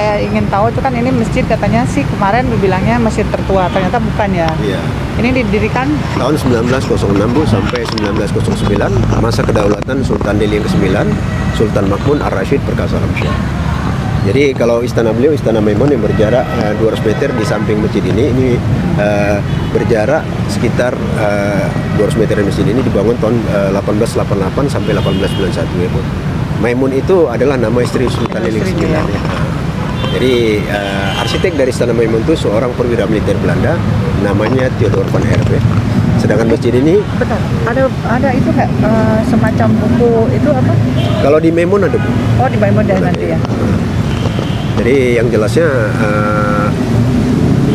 saya ingin tahu itu kan ini masjid katanya sih kemarin bilangnya masjid tertua, ternyata bukan ya. Iya. Ini didirikan Tahun 1906 Bu sampai 1909 masa kedaulatan Sultan Delhi yang ke-9, Sultan Mahmud Ar-Rasyid Perkasa Alamsyah. Jadi kalau istana beliau, Istana Maimun yang berjarak 200 meter di samping masjid ini berjarak sekitar 200 meter dari masjid ini dibangun tahun 1888 sampai 1891 ya Bu. Maimun itu adalah nama istri Sultan Delhi ke-9 ya. Jadi arsitek dari Istana Maimun itu seorang perwira militer Belanda namanya Theodor van Herp ya. Sedangkan masjid ini benar. Ada itu nggak semacam buku itu apa? kalau di Maimun ada Bu. Oh, di Maimun dan nanti ya. Jadi yang jelasnya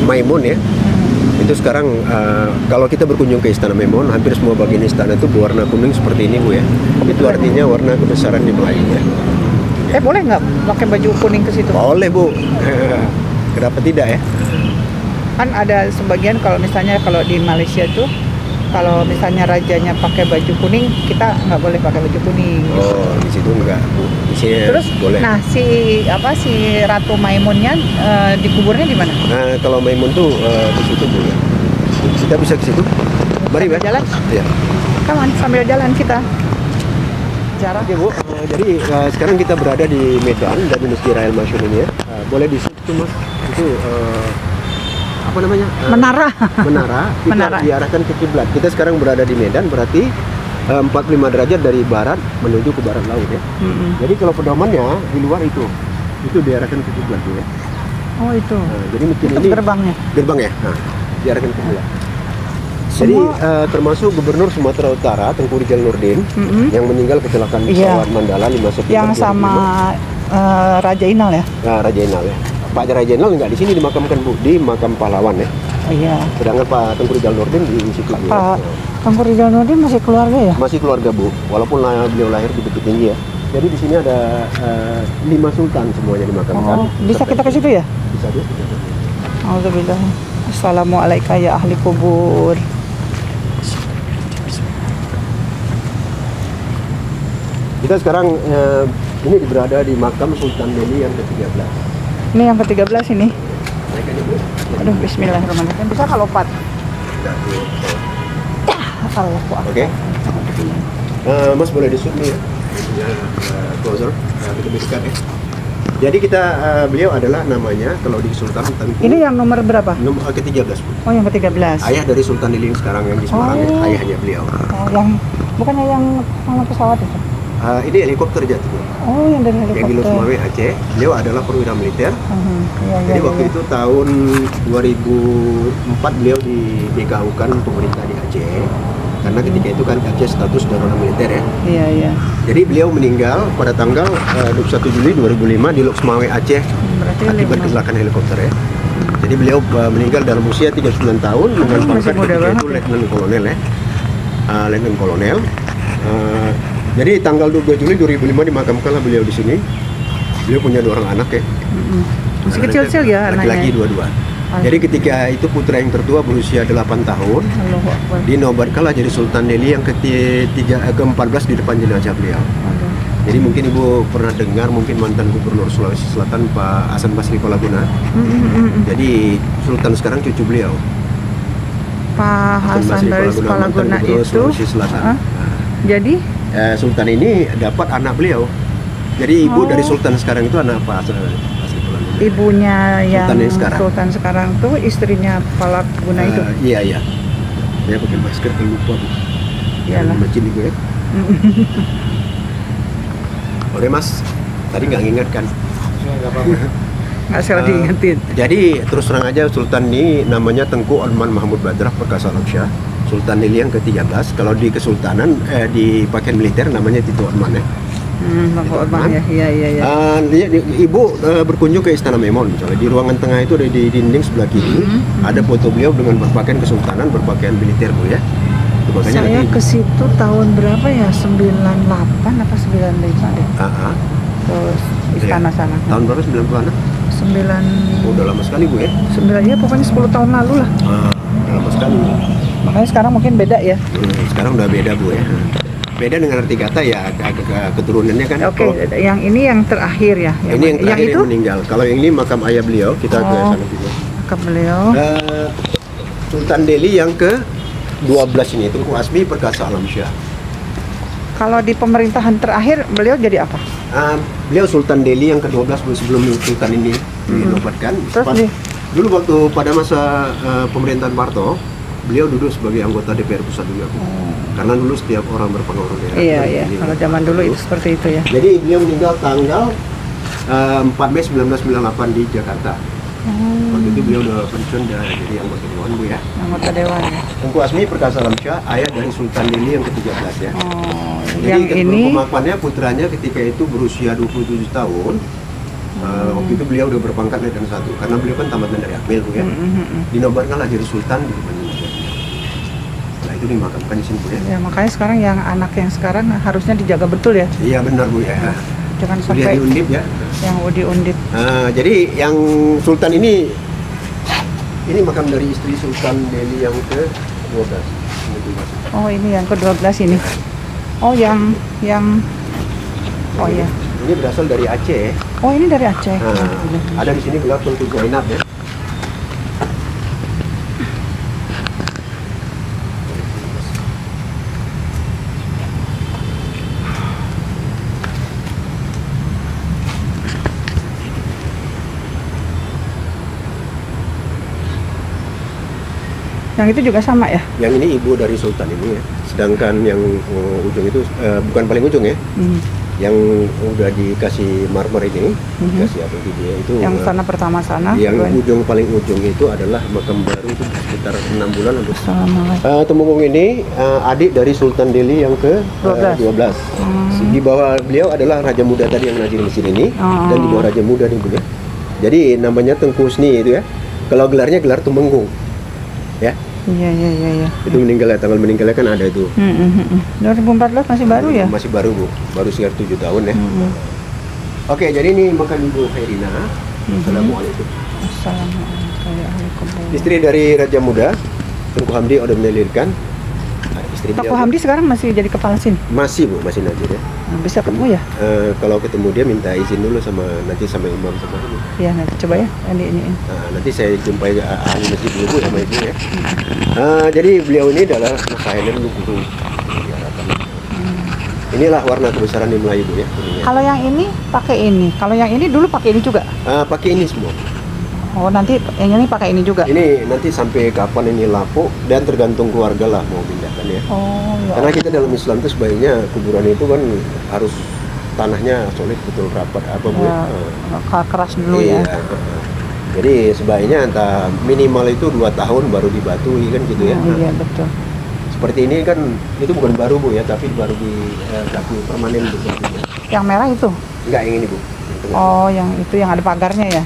Maimun ya. Itu sekarang kalau kita berkunjung ke Istana Maimun, hampir semua bagian istana itu berwarna kuning seperti ini Bu ya. Itu artinya warna kebesaran di Melayu ya. Boleh nggak pakai baju kuning ke situ? Boleh Bu. Kenapa tidak ya? Kan ada sebagian kalau misalnya kalau di Malaysia tuh kalau misalnya rajanya pakai baju kuning, kita nggak boleh pakai baju kuning. Oh, di situ enggak Bu. Di sini Terus, boleh. nah si Ratu Maimunnya dikuburnya di mana? Nah, kalau Maimun tuh di situ Bu ya. Kita bisa ke situ. Mari Bu. Jalan? Iya. Come on, sambil jalan kita. Jarak. Oke Bu, jadi sekarang kita berada di Medan dan di Masjid Raya Al-Masyhur ini ya. Boleh di situ Mas. Itu apa namanya? Menara. Menara. Kita Menara. diarahkan ke kiblat. Kita sekarang berada di Medan, berarti 45 derajat dari barat menuju ke barat laut ya. Jadi kalau pedomannya di luar itu diarahkan ke kiblat ya. Oh itu. Nah, jadi masjid Itu ini gerbangnya. gerbang ya. Nah, diarahkan ke kiblat. Jadi termasuk Gubernur Sumatera Utara Tengku Rizal Nurdin yang meninggal kecelakaan pesawat Mandala 5 September yang sama Raja Inal ya. Nah, Raja Inal ya. Pak Raja Inal nggak di sini dimakamkan Bu, di makam pahlawan ya. Oh, iya. Sedangkan Pak Tengku Rizal Nurdin di situ. Pak Tengku Rizal Nurdin masih keluarga ya? Masih keluarga Bu, walaupun beliau lahir di Bukit Tinggi ya. Jadi di sini ada 5 sultan semuanya dimakamkan. Oh, bisa kita ke situ ya? Bisa Bu. Alhamdulillah. Assalamualaikum ya ahli kubur. Kita sekarang ini berada di makam Sultan Delhi yang ke-13. Ini yang ke-13 ini. Naik aja Bu. Aduh, bismillahirrahmanirrahim. Bisa kalau 4. Oke. Mas boleh di zoom nih ya. Closer, kita biskan ya. Jadi kita beliau adalah namanya kalau di Sultan Tengku. Ini yang nomor berapa? Nomor ke-13 Bu. Oh, yang ke-13. Ayah dari Sultan Delhi yang sekarang yang di Semarang ya, ayahnya beliau. Oh, yang bukannya yang sama pesawat itu? Ini helikopter jatuh Bu. Oh, yang dari helikopter. Yang di Losmawe Aceh. Beliau adalah perwira militer. Iya, Jadi iya, waktu iya. itu tahun 2004 beliau di-DKU-kan pemerintah di Aceh. Karena ketika itu kan Aceh status darurat militer ya. Iya, iya. Jadi beliau meninggal pada tanggal 21 Juli 2005 di Losmawe Aceh Berarti akibat kecelakaan helikopter ya. Jadi beliau meninggal dalam usia 39 tahun dengan pangkat ketika itu Letnan Kolonel ya. Letnan Kolonel. Jadi tanggal 2 Juli 2005 dimakamkanlah beliau di sini. Beliau punya 2 orang anak ya. Masih kecil-kecil ya anaknya. Laki-laki dua-dua. Jadi ketika itu putra yang tertua berusia 8 tahun, Allahu Akbar. dinobatkanlah jadi Sultan Delhi yang ke-14 di depan jenazah beliau. Jadi mungkin Ibu pernah dengar mungkin mantan Gubernur Sulawesi Selatan Pak Hasan Basri Palaguna. Jadi Sultan sekarang cucu beliau. Pak Hasan Basri Palaguna mantan Gubernur itu. Sulawesi Selatan. Jadi Sultan ini dapat anak beliau. Jadi ibu dari Sultan sekarang itu anak Pak Hasan Basri Palaguna. ibunya yang Sultan yang sekarang tuh istrinya Palaguna itu. Iya iya. Dia pakai masker kan lupa Bu. Iyalah. Macin itu ya. Boleh Mas. Tadi nggak ngingatkan. Nggak apa-apa. Nggak salah diingetin. Jadi terus terang aja Sultan ini namanya Tengku Otman Mahmud Badrah Perkasa Alamsyah. Sultan Delhi yang ke-13. Kalau di Kesultanan di pakaian militer namanya Tito Otman ya. Tengku Otman ya. Iya. Ibu berkunjung ke Istana Maimun misalnya di ruangan tengah itu ada di dinding sebelah kiri ada foto beliau dengan berpakaian kesultanan berpakaian militer Bu ya. Itu makanya Saya nanti ke situ tahun berapa ya? 98 apa 95 deh. Ke istana sana. tahun berapa 90-an? 9 Udah lama sekali Bu ya. 9 ya pokoknya 10 tahun lalu lah. Udah lama sekali. Makanya sekarang mungkin beda ya. Sekarang udah beda Bu ya. Beda dengan arti kata ya keturunannya kan. Oke, Kalau yang ini yang terakhir ya. ini yang terakhir itu yang meninggal. Kalau yang ini makam ayah beliau, kita ke Oh. sana juga. ke beliau. Sultan Delhi yang ke-12 ini Tengku Hasbi Perkasa Alamsyah. Kalau di pemerintahan terakhir beliau jadi apa? Beliau Sultan Delhi yang ke-12 sebelum Sultan ini dinobatkan. Terus Dulu waktu pada masa pemerintahan Pak Harto, beliau duduk sebagai anggota DPR pusat juga. Karena dulu setiap orang berpengaruh daerah. Iya. Kalau zaman dulu itu seperti itu ya. Jadi beliau meninggal tanggal 4 Mei 1998 di Jakarta. Waktu itu beliau udah pensiun dan jadi anggota dewan Bu ya. Anggota dewan ya. Tengku Hasbi Perkasa Alamsyah, ayah dari Sultan Delhi yang ke-13 ya. Oh, Jadi yang ini pemakamannya putranya ketika itu berusia 27 tahun. Waktu itu beliau udah berpangkat Letnan 1 karena beliau kan tamatan dari Akmil Bu ya. Dinobatkanlah jadi sultan di depan Indonesia. Setelah itu dimakamkan di sini Bu ya. ya makanya sekarang yang anak yang sekarang harusnya dijaga betul ya. Iya benar Bu ya. Jangan Kuliah sampai di Undip ya. yang undip. Jadi yang sultan ini makam dari istri Sultan Delhi yang ke-12. Oh, ini yang ke-12 ini. Oh, yang oh ya. Ini berasal dari Aceh. Oh, ini dari Aceh. Ada di sini gelar Tunku Zainab ya. Yang itu juga sama ya? Yang ini ibu dari Sultan ini ya. Sedangkan yang ujung itu bukan paling ujung ya. Yang udah dikasih marmer ini, dikasih apa gitu ya, itu Yang sana pertama sana. yang kedua ini. ujung paling ujung itu adalah makam baru itu sekitar 6 bulan untuk Assalamualaikum. Temenggung ini adik dari Sultan Delhi yang ke-12. Di bawah beliau adalah Raja Muda tadi yang hadir di sini ini, dan di bawah Raja Muda nih Bu ya. Jadi namanya Tengku Husni itu ya. Kalau gelarnya gelar Temenggung. Ya. Iya. Itu meninggalnya, tanggal meninggalnya kan ada itu. 2014 masih baru ya? Masih baru Bu, baru sekitar 7 tahun ya. Oke, jadi ini makam Ibu Khairina. Assalamualaikum. Assalamualaikum. Istri dari Raja Muda, Tengku Hamdi udah melahirkan. Istri Tengku beliau Hamdi sekarang masih jadi kepala sini? masih Bu, masih Najib ya. Bisa ketemu ya? Kalau ketemu dia minta izin dulu sama nanti sama imam sama ini. Iya, nanti coba ya. Ini. Nanti saya jumpai ahli masjid dulu Bu sama ibu ya. Jadi beliau ini adalah Masahenan Guru. Inilah warna kebesaran di Melayu Bu ya. kuningnya. Kalau yang ini pakai ini. Kalau yang ini dulu pakai ini juga. Pakai ini semua. Oh, nanti yang ini pakai ini juga. Ini nanti sampai kapan ini laku dan tergantung keluarga lah mau pindahkan ya. Oh, ya. Karena kita dalam Islam itu sebaiknya kuburan itu kan harus tanahnya solid betul rapat apa Bu. Ya, keras dulu Iya. ya. Jadi sebaiknya entah minimal itu 2 tahun baru dibatui kan gitu ya. Iya, betul. Seperti ini kan itu bukan baru Bu ya, tapi baru di batu permanen Bu. Yang merah itu? Enggak yang ini Bu. Yang tengah. Oh, yang itu yang ada pagarnya ya.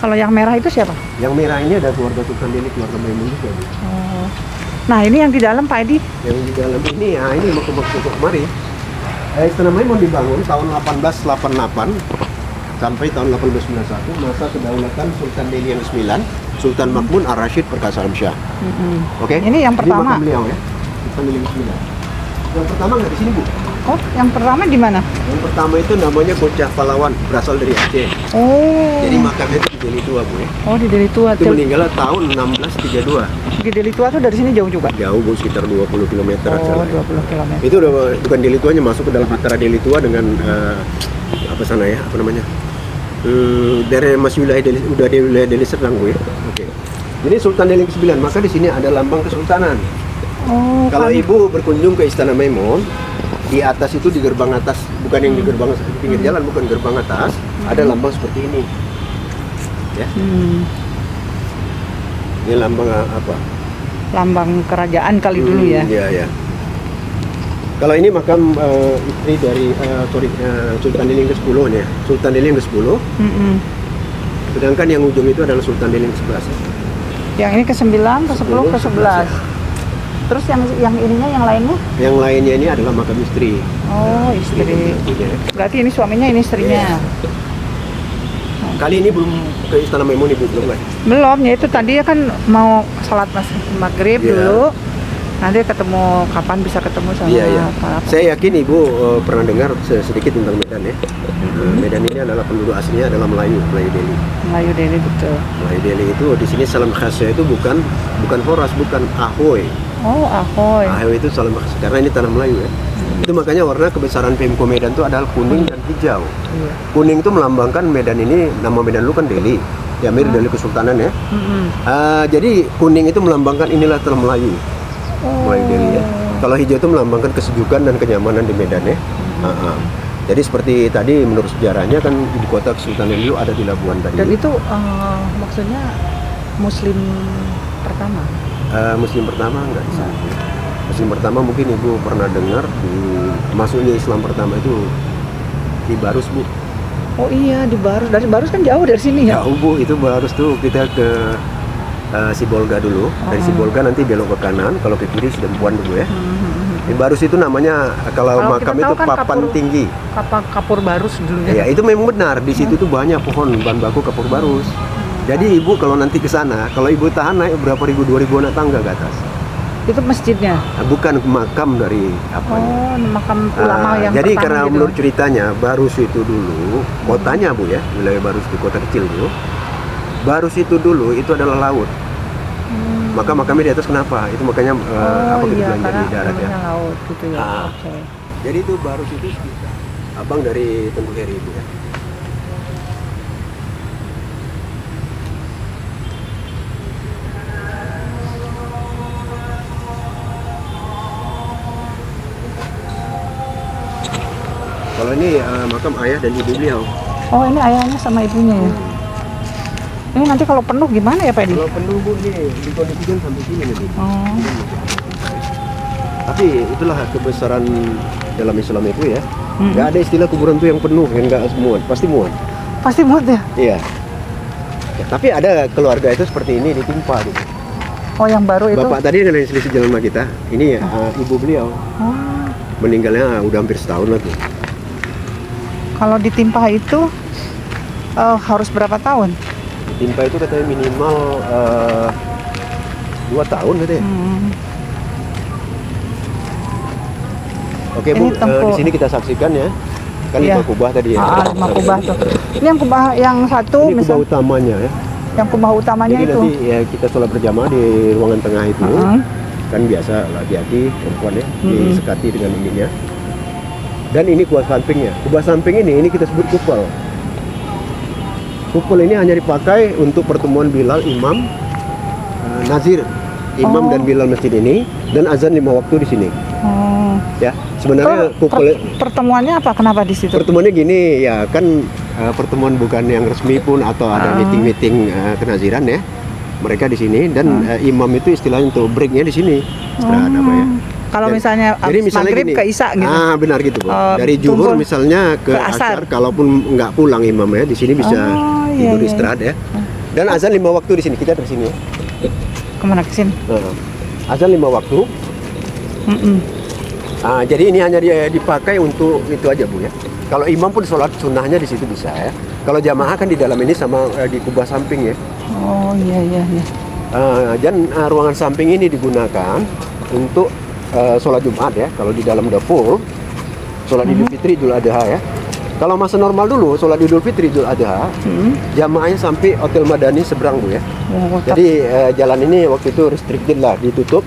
Kalau yang merah itu siapa? Yang merah ini ada keluarga Sultan Delhi, keluarga Maimun juga Bu. Oh. Nah, ini yang di dalam Pak Edi. Yang di dalam ini ini makam kemari. Istana Maimun dibangun tahun 1888 sampai tahun 1891 masa kedaulatan Sultan Delhi yang ke-9, Sultan Makmun Ar-Rasyid Perkasa Alamsyah. Oke. Ini yang pertama. Ini makam beliau ya. Sultan Delhi yang ke-9. Yang pertama nggak di sini Bu. Oh, yang pertama di mana? Yang pertama itu namanya Bocah Pahlawan, berasal dari Aceh. Oh. Jadi makamnya itu di Delhi Tua Bu ya. Oh, di Deli Tua. Itu meninggal tahun 1632. Di Deli Tua tuh dari sini jauh juga. Jauh Bu, sekitar 20 km. Oh, 20 km. Itu udah bukan Delhi Tuanya, masuk ke dalam antara Delhi Tua dengan apa sana ya, apa namanya? Dari masih wilayah Delhi, udah di wilayah Delhi Serdang Bu ya. Oke. Jadi Sultan Delhi ke-9, maka di sini ada lambang kesultanan. Oh, Kalau Ibu berkunjung ke Istana Maimun, di atas itu di gerbang atas, bukan yang di gerbang di pinggir jalan, bukan gerbang atas, ada lambang seperti ini. Ya. Ini lambang apa? lambang kerajaan kali dulu ya. Iya. Kalau ini makam istri dari Sultan Delhi yang ke-10 nih, Sultan Delhi yang ke-10. Sedangkan yang ujung itu adalah Sultan Delhi yang ke-11. Yang ini ke-9, ke-10, ke-11. Terus yang ininya yang lainnya? Yang lainnya ini adalah makam istri. Oh, istri. Berarti ini suaminya, ini istrinya. Kali ini belum ke Istana Maimun Ibu belum kan? Belum, ya itu tadi kan mau sholat maghrib Iya. dulu. Nanti ketemu kapan bisa ketemu sama Iya, iya. Pak? Saya yakin Ibu pernah dengar sedikit tentang Medan ya. Medan ini adalah penduduk aslinya adalah Melayu Delhi. Melayu Delhi, betul. Melayu Delhi itu di sini salam khasnya itu bukan horas, bukan ahoy. Oh, ahoy. Ahoy itu salam khas karena ini tanah Melayu ya. Itu makanya warna kebesaran Pemko Medan itu adalah kuning dan hijau. Iya. Kuning itu melambangkan Medan ini, nama Medan dulu kan Delhi. Ya mirip Delhi Kesultanan ya. Jadi kuning itu melambangkan inilah tanah Melayu. Melayu Delhi ya. Kalau hijau itu melambangkan kesejukan dan kenyamanan di Medan ya. Jadi seperti tadi menurut sejarahnya kan di kota Kesultanan dulu ada di Labuan tadi. Dan itu maksudnya Muslim pertama? Muslim pertama enggak di sana. Muslim pertama mungkin Ibu pernah dengar di masuknya Islam pertama itu di Barus Bu. Oh iya, di Barus. Dari Barus kan jauh dari sini ya? Jauh Bu, itu Barus tuh kita ke Sibolga dulu. Dari Sibolga nanti belok ke kanan, kalau ke kiri sudah Buan dulu ya. Di Barus itu namanya kalau makam kita itu tahu kan papan tinggi. Kapur Barus dulunya. Ya, itu memang benar. Di situ tuh banyak pohon bahan baku kapur barus. Jadi Ibu kalau nanti ke sana, kalau Ibu tahan naik berapa ribu, 2000 anak tangga ke atas. Itu masjidnya? Bukan makam dari apanya. Oh, makam ulama yang Jadi pertama karena gitu. menurut ceritanya Barus itu dulu kotanya Bu ya, wilayah Barus itu kota kecil dulu. Barus itu dulu itu adalah laut. Maka makamnya di atas kenapa? Itu makanya apa iya, dibilang karena di darat ya. namanya laut gitu ya. Oke. Jadi itu Barus itu abang dari Tengku Heri itu ya. Kalau ini makam ayah dan ibu beliau. Oh, ini ayahnya sama ibunya ya. Ini nanti kalau penuh gimana ya Pak Edi? Kalau penuh Bu ini dikondisikan sampai sini nanti. Oh. Tapi itulah kebesaran dalam Islam itu ya. Nggak ada istilah kuburan itu yang penuh, yang nggak muat, pasti muat. Pasti muat ya? Iya. Ya, tapi ada keluarga itu seperti ini ditimpa gitu. Oh, yang baru itu? Bapak tadi kan yang selisih jalan sama kita. Ini ibu beliau. Oh. Meninggalnya udah hampir setahun lah tuh. Kalau ditimpa itu harus berapa tahun? Ditimpa itu katanya minimal 2 tahun katanya. Oke Bu, di sini kita saksikan ya. Kan Iya. 5 kubah tadi ya. 5 kubah tuh. Ini yang kubah yang satu Ini kubah utamanya ya. Yang kubah utamanya Jadi itu. nanti ya kita sholat berjamaah di ruangan tengah itu. Kan biasa laki-laki perempuan ya disekati dengan ininya. Dan ini kubah sampingnya. Kubah samping ini kita sebut kupol. Kupol ini hanya dipakai untuk pertemuan Bilal, Imam, Nazir, Imam dan Bilal masjid ini, dan azan 5 waktu di sini. Oh. Ya, sebenarnya kupol pertemuannya apa? Kenapa di situ? pertemuannya gini ya kan pertemuan bukan yang resmi pun atau ada meeting-meeting kenaziran ya. Mereka di sini dan imam itu istilahnya untuk breaknya di sini. Istirahat apa ya? Kalau misalnya maghrib ke isya gitu. Benar gitu Bu. Dari zuhur misalnya ke asar, kalaupun nggak pulang imam ya di sini bisa tidur istirahat ya. Dan azan 5 waktu di sini, kita di sini ya. Kemana ke sini? Azan 5 waktu. Jadi ini hanya dipakai untuk itu aja Bu ya. Kalau imam pun sholat sunnahnya di situ bisa ya. Kalau jamaah kan di dalam ini sama di kubah samping ya. Oh iya. Dan ruangan samping ini digunakan untuk sholat Jumat ya. Kalau di dalam dapur sholat Idul Fitri, Idul Adha ya. Kalau masa normal dulu sholat Idul Fitri, Idul Adha, jamaahnya sampai Hotel Madani seberang Bu ya. Jadi jalan ini waktu itu restricted lah, ditutup.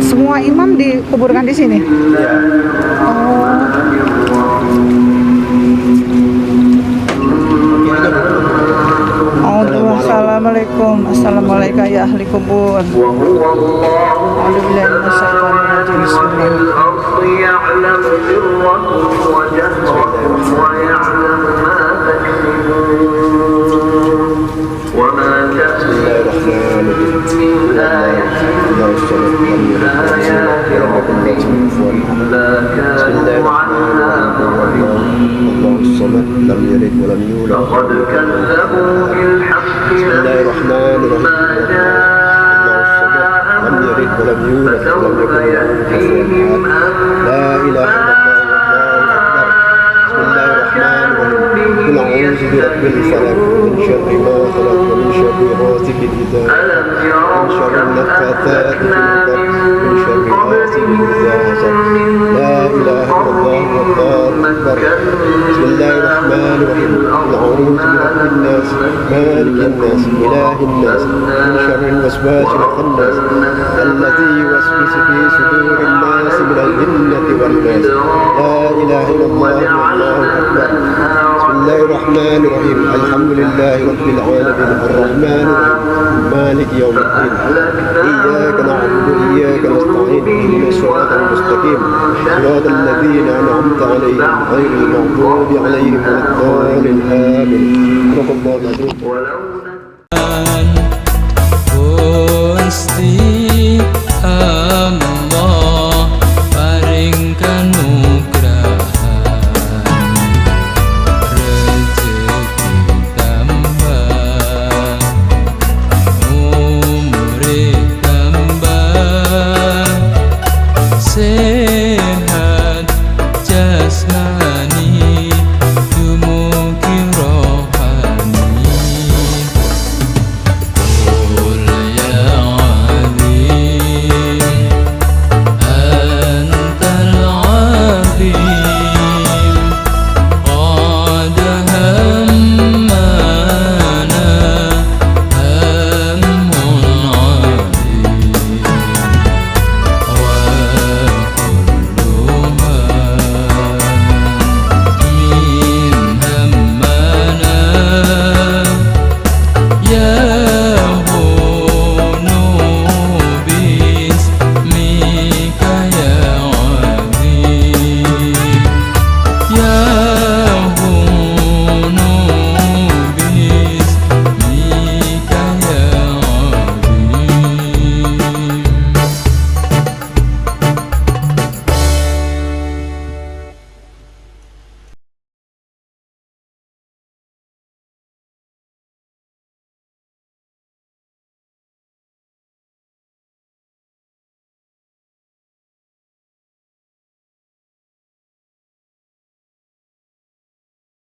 Semua imam dikuburkan di sini. Ya. Assalamualaikum. Assalamualaikum ya ahli kubur. لم يلد ولم يولد لقد كذبوا بالحق لما جاءهم لم يلد ولم يولد ولم فسوف يكن له يأتيهم لا إله إلا الله والله أكبر بسم الله الرحمن الرحيم قل أعوذ برب الفلق من شر ما خلق ومن شر غاسق إذا وقب من شر النفاثات في العقد من شر غاسق إذا حسد لا إله إلا الله والله أكبر بسم الله الرحمن الرحيم قل أعوذ برب الناس مالك الناس إله الناس من شر الوسواس الخناس الذي يوسوس في صدور الناس من الجنة والناس لا إله إلا الله والله أكبر بسم الله الرحمن الرحيم الحمد لله رب العالمين الرحمن الرحيم مالك يوم الدين إياك نعبد وإياك نستعين اهدنا الصراط المستقيم صراط الذين أنعمت عليهم غير المغضوب عليهم ولا الضالين آمين صدق الله العظيم.